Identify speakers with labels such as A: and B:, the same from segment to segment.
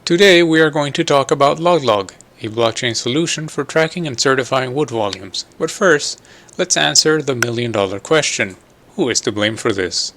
A: Today we are going to talk about LogLog, a blockchain solution for tracking and certifying wood volumes. But first, let's answer the million-dollar question. Who is to blame for this?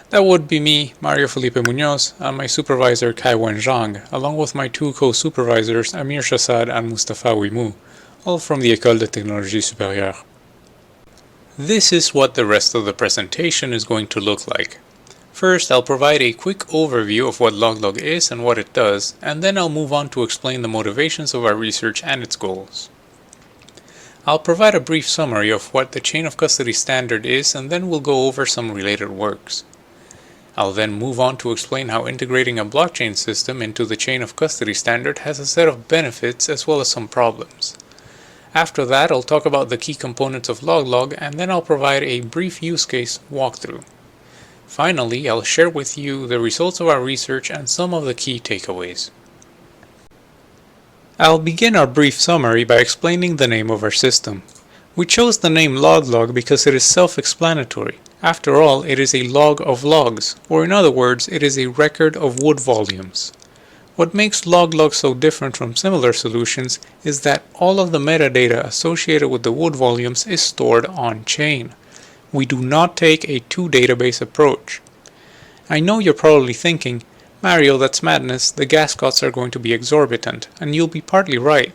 A: That would be me, Mario Felipe Munoz, and my supervisor Kaiwen Zhang, along with my two co-supervisors Amir Shahzad and Mustafa Wimou, all from the École de Technologie Supérieure. This is what the rest of the presentation is going to look like. First, I'll provide a quick overview of what LogLog is and what it does, and then I'll move on to explain the motivations of our research and its goals. I'll provide a brief summary of what the Chain of Custody standard is, and then we'll go over some related works. I'll then move on to explain how integrating a blockchain system into the Chain of Custody standard has a set of benefits as well as some problems. After that, I'll talk about the key components of LogLog, and then I'll provide a brief use case walkthrough. Finally, I'll share with you the results of our research and some of the key takeaways. I'll begin our brief summary by explaining the name of our system. We chose the name LogLog because it is self-explanatory. After all, it is a log of logs, or in other words, it is a record of wood volumes. What makes LogLog so different from similar solutions is that all of the metadata associated with the wood volumes is stored on-chain. We do not take a two-database approach. I know you're probably thinking, Mario, that's madness, the gas costs are going to be exorbitant, and you'll be partly right.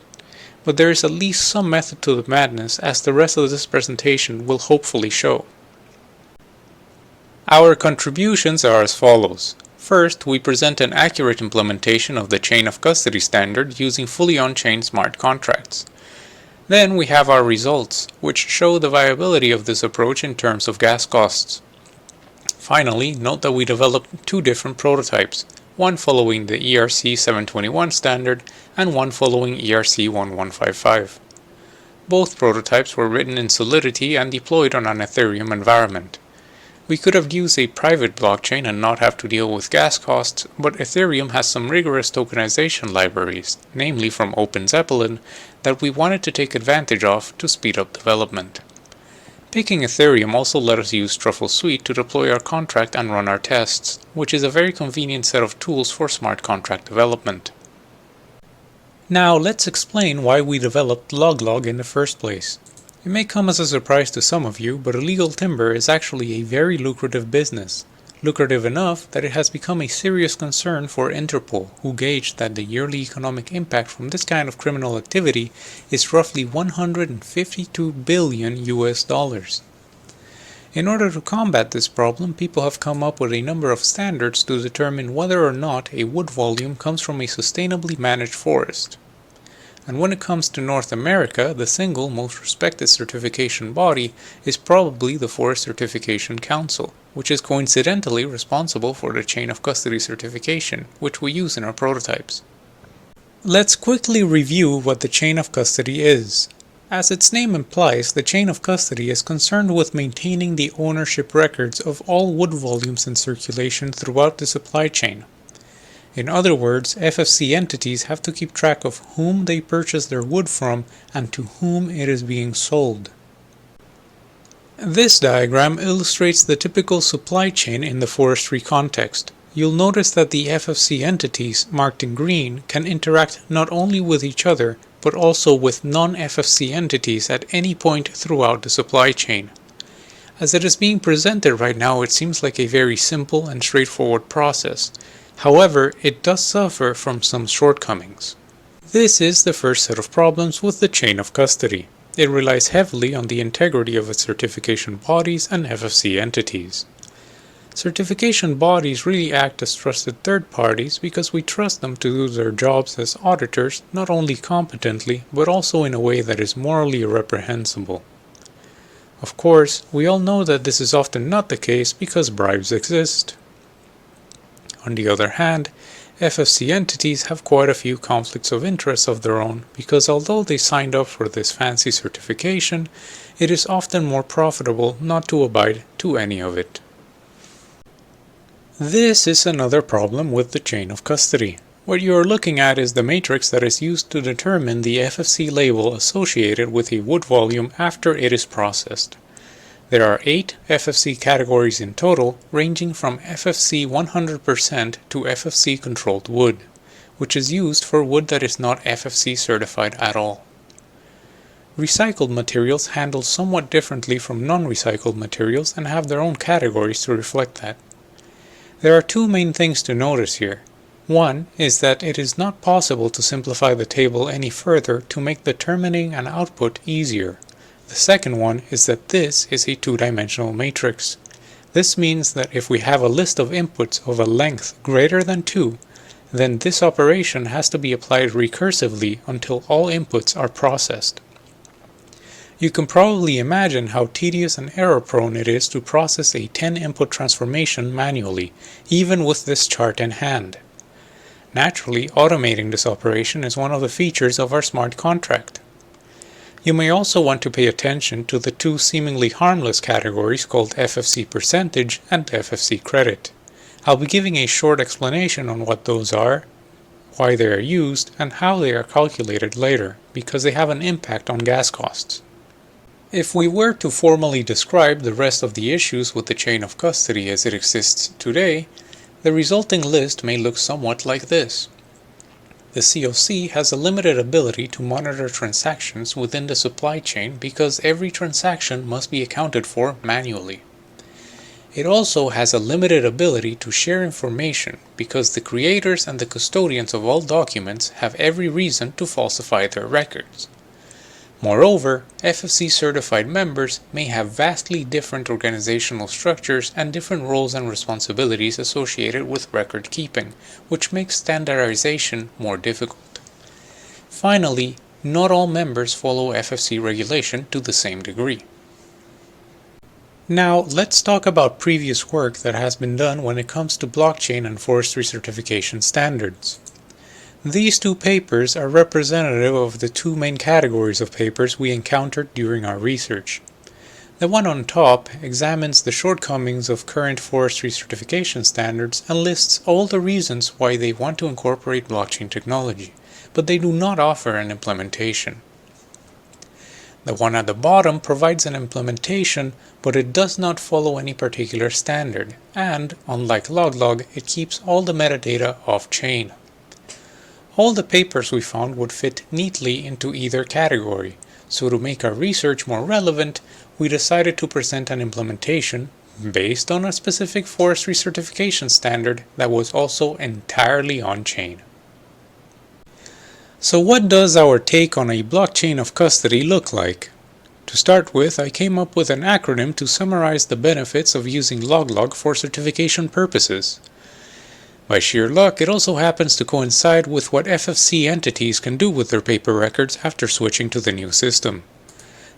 A: But there is at least some method to the madness, as the rest of this presentation will hopefully show. Our contributions are as follows. First, we present an accurate implementation of the Chain of Custody standard using fully on-chain smart contracts. Then we have our results, which show the viability of this approach in terms of gas costs. Finally, note that we developed two different prototypes, one following the ERC 721 standard and one following ERC 1155. Both prototypes were written in Solidity and deployed on an Ethereum environment. We could have used a private blockchain and not have to deal with gas costs, but Ethereum has some rigorous tokenization libraries, namely from OpenZeppelin, that we wanted to take advantage of to speed up development. Picking Ethereum also let us use Truffle Suite to deploy our contract and run our tests, which is a very convenient set of tools for smart contract development. Now let's explain why we developed LogLog in the first place. It may come as a surprise to some of you, but illegal timber is actually a very lucrative business. Lucrative enough that it has become a serious concern for Interpol, who gauged that the yearly economic impact from this kind of criminal activity is roughly $152 billion US. In order to combat this problem, people have come up with a number of standards to determine whether or not a wood volume comes from a sustainably managed forest. And when it comes to North America, the single most respected certification body is probably the Forest Certification Council, which is coincidentally responsible for the Chain of Custody certification, which we use in our prototypes. Let's quickly review what the Chain of Custody is. As its name implies, the Chain of Custody is concerned with maintaining the ownership records of all wood volumes in circulation throughout the supply chain. In other words, FFC entities have to keep track of whom they purchase their wood from and to whom it is being sold. This diagram illustrates the typical supply chain in the forestry context. You'll notice that the FFC entities, marked in green, can interact not only with each other, but also with non-FFC entities at any point throughout the supply chain. As it is being presented right now, it seems like a very simple and straightforward process. However, it does suffer from some shortcomings. This is the first set of problems with the Chain of Custody. It relies heavily on the integrity of its certification bodies and FFC entities. Certification bodies really act as trusted third parties because we trust them to do their jobs as auditors not only competently, but also in a way that is morally reprehensible. Of course, we all know that this is often not the case because bribes exist. On the other hand, FFC entities have quite a few conflicts of interest of their own because although they signed up for this fancy certification, it is often more profitable not to abide to any of it. This is another problem with the Chain of Custody. What you are looking at is the matrix that is used to determine the FFC label associated with a wood volume after it is processed. There are 8 FFC categories in total, ranging from FFC 100% to FFC controlled wood. which is used for wood that is not FFC certified at all. Recycled materials handle somewhat differently from non-recycled materials and have their own categories to reflect that. There are two main things to notice here. One is that it is not possible to simplify the table any further to make determining an output easier. The second one is that this is a two-dimensional matrix. This means that if we have a list of inputs of a length greater than 2, then this operation has to be applied recursively until all inputs are processed. You can probably imagine how tedious and error-prone it is to process a 10-input transformation manually, even with this chart in hand. Naturally, automating this operation is one of the features of our smart contract. You may also want to pay attention to the two seemingly harmless categories called FFC percentage and FFC credit. I'll be giving a short explanation on what those are, why they are used, and how they are calculated later, because they have an impact on gas costs. If we were to formally describe the rest of the issues with the chain of custody as it exists today, the resulting list may look somewhat like this. The COC has a limited ability to monitor transactions within the supply chain because every transaction must be accounted for manually. It also has a limited ability to share information because the creators and the custodians of all documents have every reason to falsify their records. Moreover, FFC certified members may have vastly different organizational structures and different roles and responsibilities associated with record keeping, which makes standardization more difficult. Finally, not all members follow FFC regulation to the same degree. Now, let's talk about previous work that has been done when it comes to blockchain and forestry certification standards. These two papers are representative of the two main categories of papers we encountered during our research. The one on top examines the shortcomings of current forestry certification standards and lists all the reasons why they want to incorporate blockchain technology, but they do not offer an implementation. The one at the bottom provides an implementation, but it does not follow any particular standard, and, unlike LogLog, it keeps all the metadata off-chain. All the papers we found would fit neatly into either category, so to make our research more relevant, we decided to present an implementation based on a specific forestry certification standard that was also entirely on-chain. So what does our take on a blockchain of custody look like? To start with, I came up with an acronym to summarize the benefits of using LogLog for certification purposes. By sheer luck, it also happens to coincide with what FFC entities can do with their paper records after switching to the new system.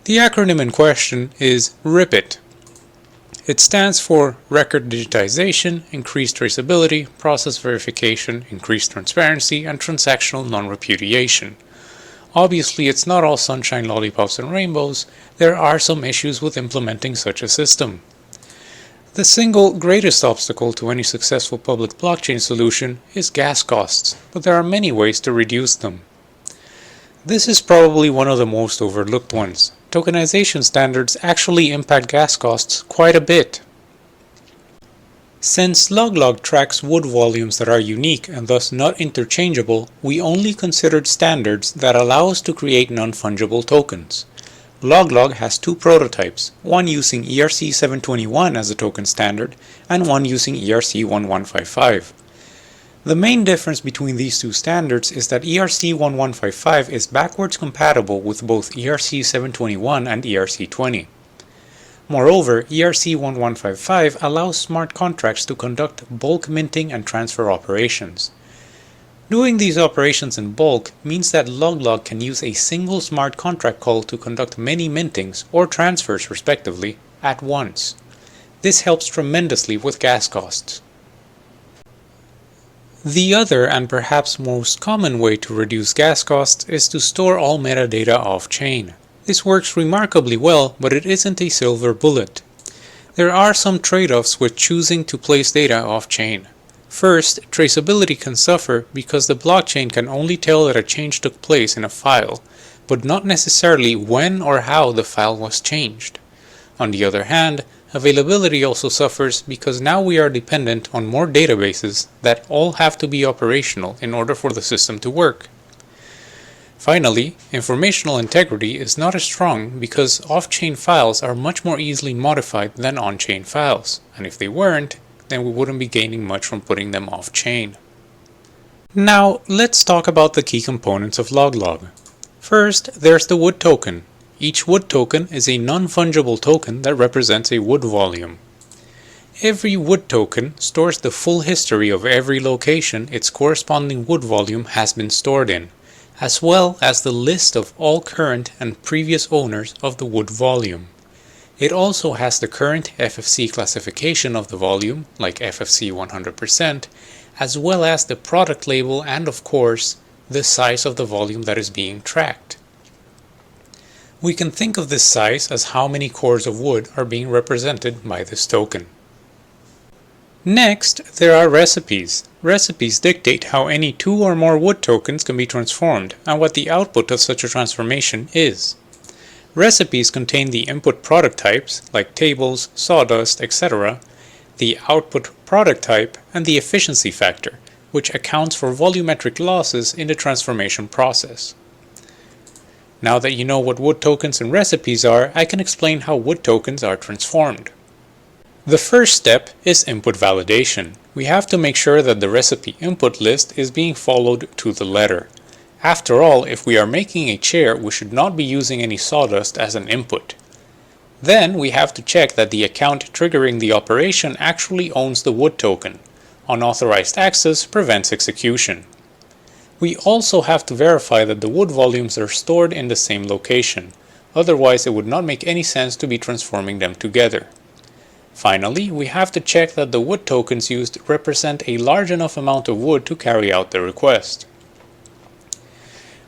A: The acronym in question is RIPIT. It stands for Record Digitization, Increased Traceability, Process Verification, Increased Transparency, and Transactional Non-Repudiation. Obviously, it's not all sunshine, lollipops, and rainbows. There are some issues with implementing such a system. The single greatest obstacle to any successful public blockchain solution is gas costs, but there are many ways to reduce them. This is probably one of the most overlooked ones. Tokenization standards actually impact gas costs quite a bit. Since LogLog tracks wood volumes that are unique and thus not interchangeable, we only considered standards that allow us to create non-fungible tokens. LogLog has two prototypes, one using ERC-721 as a token standard, and one using ERC-1155. The main difference between these two standards is that ERC-1155 is backwards compatible with both ERC-721 and ERC-20. Moreover, ERC-1155 allows smart contracts to conduct bulk minting and transfer operations. Doing these operations in bulk means that LogLog can use a single smart contract call to conduct many mintings, or transfers respectively, at once. This helps tremendously with gas costs. The other and perhaps most common way to reduce gas costs is to store all metadata off-chain. This works remarkably well, but it isn't a silver bullet. There are some trade-offs with choosing to place data off-chain. First, traceability can suffer because the blockchain can only tell that a change took place in a file, but not necessarily when or how the file was changed. On the other hand, Availability also suffers because now we are dependent on more databases that all have to be operational in order for the system to work. Finally, informational integrity is not as strong because off-chain files are much more easily modified than on-chain files, and if they weren't, then we wouldn't be gaining much from putting them off-chain. Now, let's talk about the key components of LogLog. First, there's the wood token. Each wood token is a non-fungible token that represents a wood volume. Every wood token stores the full history of every location its corresponding wood volume has been stored in, as well as the list of all current and previous owners of the wood volume. It also has the current FFC classification of the volume, like FFC 100%, as well as the product label and, of course, the size of the volume that is being tracked. We can think of this size as how many cores of wood are being represented by this token. Next, there are recipes. Recipes dictate how any 2 or more wood tokens can be transformed and what the output of such a transformation is. Recipes contain the input product types, like tables, sawdust, etc., the output product type, and the efficiency factor, which accounts for volumetric losses in the transformation process. Now that you know what wood tokens and recipes are, I can explain how wood tokens are transformed. The first step is input validation. We have to make sure that the recipe input list is being followed to the letter. After all, if we are making a chair, we should not be using any sawdust as an input. Then we have to check that the account triggering the operation actually owns the wood token. Unauthorized access prevents execution. We also have to verify that the wood volumes are stored in the same location, otherwise it would not make any sense to be transforming them together. Finally, we have to check that the wood tokens used represent a large enough amount of wood to carry out the request.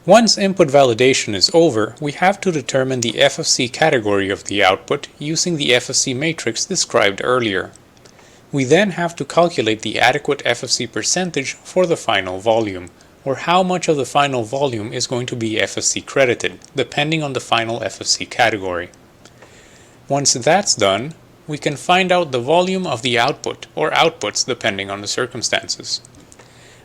A: Once input validation is over, we have to determine the FFC category of the output using the FFC matrix described earlier. We then have to calculate the adequate FFC percentage for the final volume, or how much of the final volume is going to be FFC credited, depending on the final FFC category. Once that's done, we can find out the volume of the output, or outputs depending on the circumstances.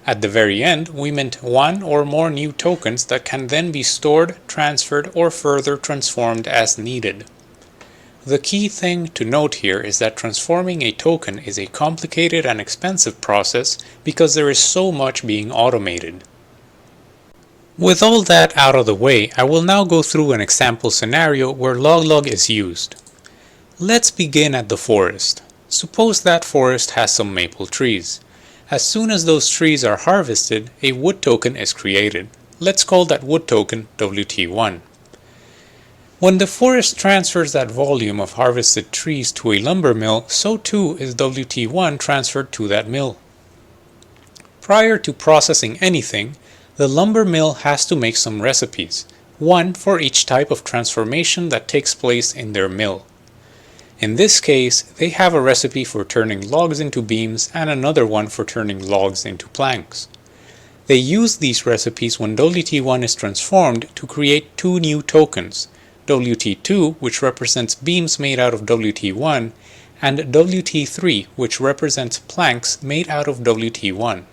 A: At the very end, we mint 1 or more new tokens that can then be stored, transferred, or further transformed as needed. The key thing to note here is that transforming a token is a complicated and expensive process because there is so much being automated. With all that out of the way, I will now go through an example scenario where LogLog is used. Let's begin at the forest. Suppose that forest has some maple trees. As soon as those trees are harvested, a wood token is created. Let's call that wood token WT1. When the forest transfers that volume of harvested trees to a lumber mill, so too is WT1 transferred to that mill. Prior to processing anything, the lumber mill has to make some recipes, one for each type of transformation that takes place in their mill. In this case, they have a recipe for turning logs into beams and another one for turning logs into planks. They use these recipes when WT1 is transformed to create 2 new tokens, WT2, which represents beams made out of WT1, and WT3, which represents planks made out of WT1.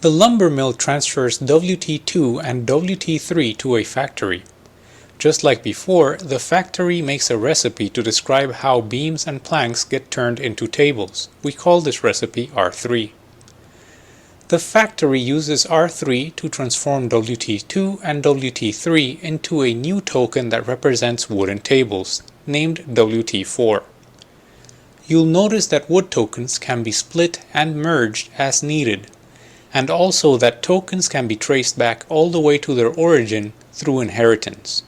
A: The lumber mill transfers WT2 and WT3 to a factory. Just like before, the factory makes a recipe to describe how beams and planks get turned into tables. We call this recipe R3. The factory uses R3 to transform WT2 and WT3 into a new token that represents wooden tables, named WT4. You'll notice that wood tokens can be split and merged as needed, and also that tokens can be traced back all the way to their origin through inheritance.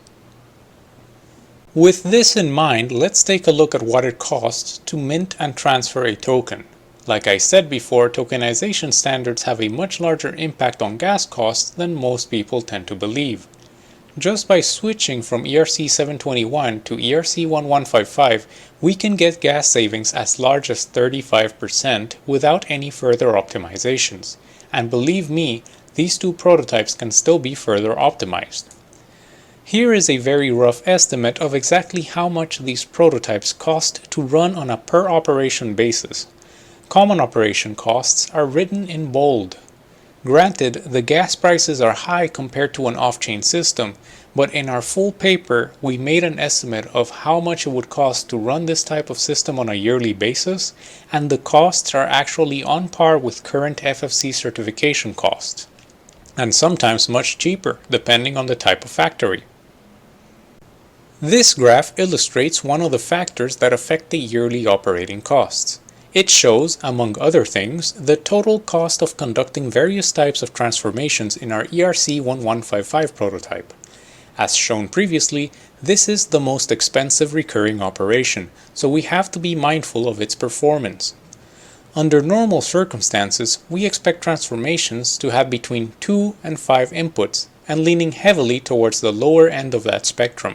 A: With this in mind, let's take a look at what it costs to mint and transfer a token. Like I said before, tokenization standards have a much larger impact on gas costs than most people tend to believe. Just by switching from ERC 721 to ERC 1155, we can get gas savings as large as 35% without any further optimizations. And believe me, these 2 prototypes can still be further optimized. Here is a very rough estimate of exactly how much these prototypes cost to run on a per operation basis. Common operation costs are written in bold. Granted, the gas prices are high compared to an off-chain system, but in our full paper we made an estimate of how much it would cost to run this type of system on a yearly basis, and the costs are actually on par with current FFC certification costs, and sometimes much cheaper depending on the type of factory. This graph illustrates one of the factors that affect the yearly operating costs. It shows, among other things, the total cost of conducting various types of transformations in our ERC1155 prototype. As shown previously, this is the most expensive recurring operation, so we have to be mindful of its performance. Under normal circumstances, we expect transformations to have between 2 and 5 inputs, and leaning heavily towards the lower end of that spectrum.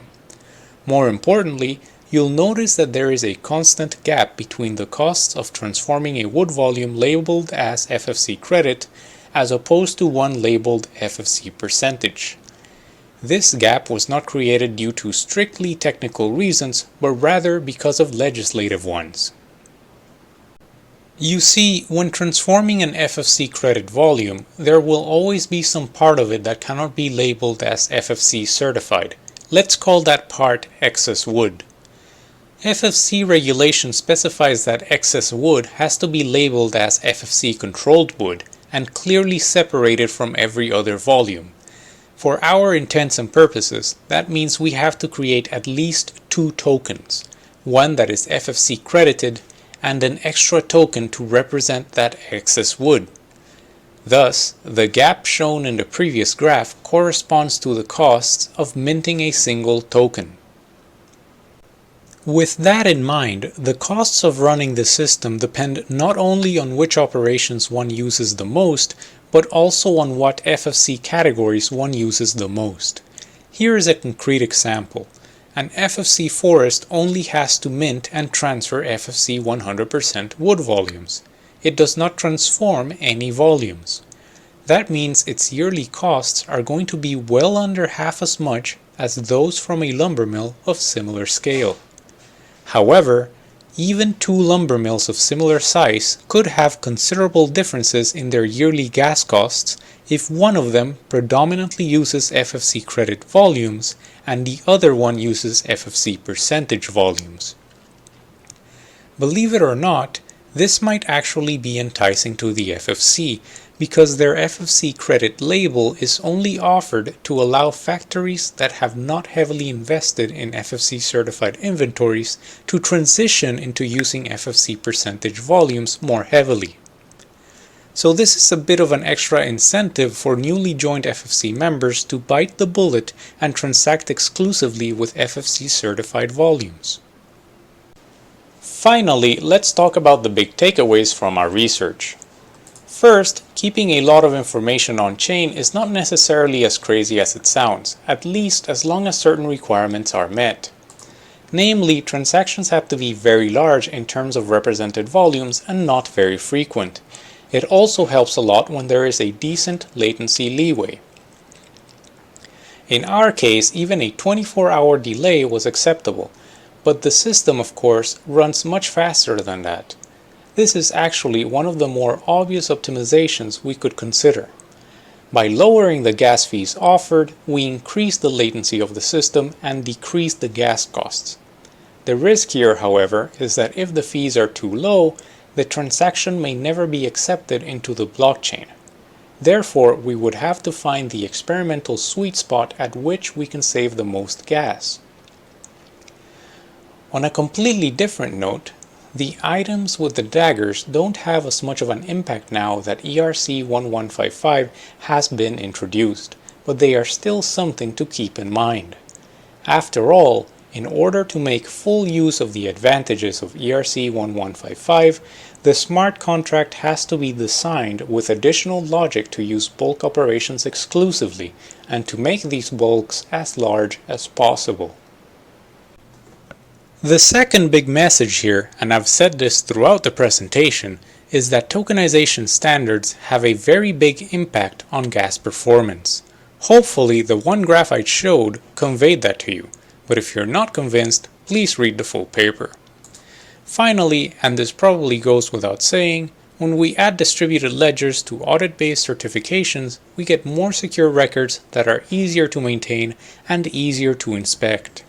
A: More importantly, you'll notice that there is a constant gap between the costs of transforming a wood volume labeled as FFC credit as opposed to one labeled FFC percentage. This gap was not created due to strictly technical reasons, but rather because of legislative ones. You see, when transforming an FFC credit volume, there will always be some part of it that cannot be labeled as FFC certified. Let's call that part excess wood. FFC regulation specifies that excess wood has to be labeled as FFC controlled wood and clearly separated from every other volume. For our intents and purposes, that means we have to create at least 2 tokens, one that is FFC credited and an extra token to represent that excess wood. Thus, the gap shown in the previous graph corresponds to the costs of minting a single token. With that in mind, the costs of running the system depend not only on which operations one uses the most, but also on what FFC categories one uses the most. Here is a concrete example. An FFC forest only has to mint and transfer FFC 100% wood volumes. It does not transform any volumes. That means its yearly costs are going to be well under half as much as those from a lumber mill of similar scale. However, even 2 lumber mills of similar size could have considerable differences in their yearly gas costs if one of them predominantly uses FFC credit volumes and the other one uses FFC percentage volumes. Believe it or not, this might actually be enticing to the FFC because their FFC credit label is only offered to allow factories that have not heavily invested in FFC certified inventories to transition into using FFC percentage volumes more heavily. So this is a bit of an extra incentive for newly joined FFC members to bite the bullet and transact exclusively with FFC certified volumes. Finally, let's talk about the big takeaways from our research. First, keeping a lot of information on chain is not necessarily as crazy as it sounds, at least as long as certain requirements are met. Namely, transactions have to be very large in terms of represented volumes and not very frequent. It also helps a lot when there is a decent latency leeway. In our case, even a 24-hour delay was acceptable, but the system, of course, runs much faster than that. This is actually one of the more obvious optimizations we could consider. By lowering the gas fees offered, we increase the latency of the system and decrease the gas costs. The risk here, however, is that if the fees are too low, the transaction may never be accepted into the blockchain. Therefore, we would have to find the experimental sweet spot at which we can save the most gas. On a completely different note, the items with the daggers don't have as much of an impact now that ERC1155 has been introduced, but they are still something to keep in mind. After all, in order to make full use of the advantages of ERC1155, the smart contract has to be designed with additional logic to use bulk operations exclusively and to make these bulks as large as possible. The second big message here, and I've said this throughout the presentation, is that tokenization standards have a very big impact on gas performance. Hopefully the one graph I showed conveyed that to you, but if you're not convinced, please read the full paper. Finally, and this probably goes without saying, when we add distributed ledgers to audit-based certifications, we get more secure records that are easier to maintain and easier to inspect.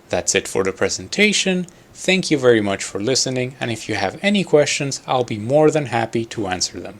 A: That's it for the presentation. Thank you very much for listening, and if you have any questions, I'll be more than happy to answer them.